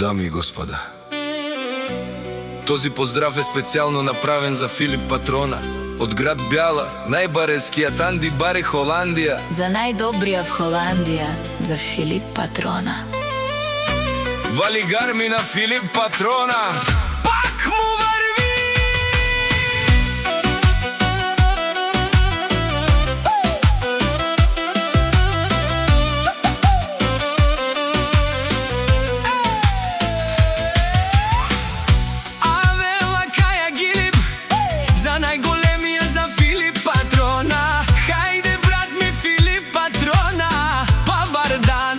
Дами и господа, този поздрав е специално направен за Филип Патрона од град Бяла, најбарескијат Анди Бари Холандија. За најдобрија в Холандија, за Филип Патрона. Вали гарми на Филип Патрона, пак му върви! Авела каја гилип, за најголемија, за Филип Патрона. Хајде брат ми Филип Патрона, па Бардан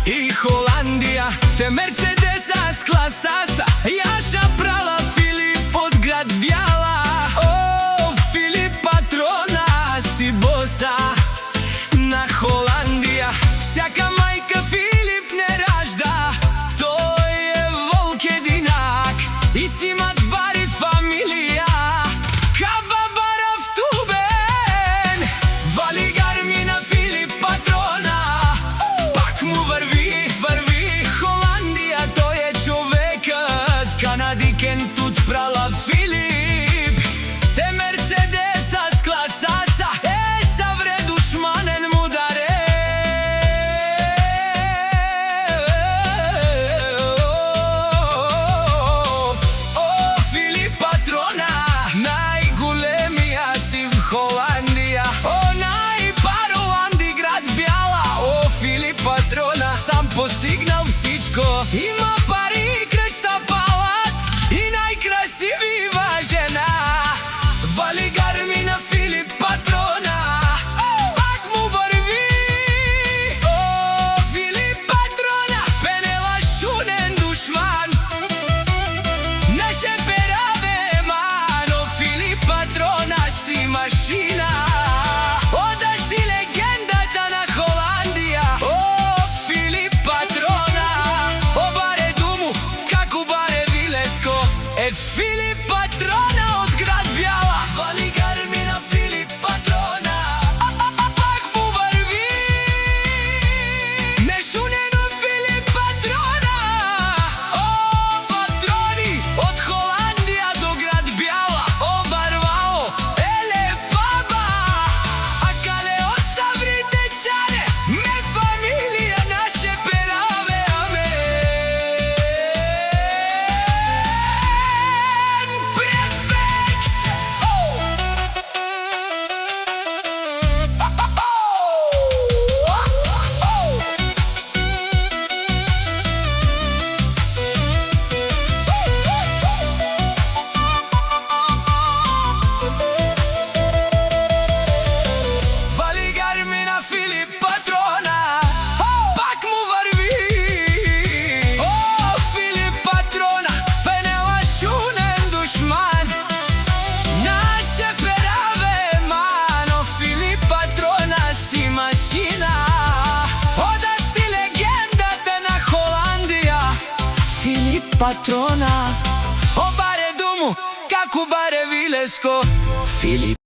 и Холандија. Те Мерцедеса с класаса, јаша прала Филип од град Бјала. О, Филип Патрона, си боса на Холандија. Всяка мајка Филип не ражда, тој е волк единак и си имат бари фамилија. Каба барав тубен, вали гарми на Филип Патрона, пак му върви, върви Холандија. Тој е човекот, канадикен тут прала Филип. Те Мерцедеса с класаса, савре душманен му даре. О, Филип Патрона, најголемија си в Холандија. О, најбаро Анди град Бјала. О, Филип Патрона, сам постигнал всичко. Има пари, кршта палат и најкрасивива жена. Вали гарми на Филип Патрона, пак му върви. О, Филип Патрона, пенела шунен душман. Наше пераве мано, Филип Патрона си машина. О, да си легендата на Холандија. О, Филип Патрона, о баре думу, како баре вилеско. Е Филип Патрона од град Бјала. Вали гарми на Филип Патрона, пак му върви. Нешунено Филип Патрона. О, патрони од Холандија до град Бјала. О, барвао, еле баба, а кале од саврите чаре, ме фамилија наше пераве амен. Префект! Вали гарми на Филип Патрона, пак му върви. О, Филип Патрона, пенела шунен душман. Наше пераве мано, Филип Патрона си машина. О, да си легендата на Холандија. Филип Патрона, о баре думу, како баре вилеско. Филип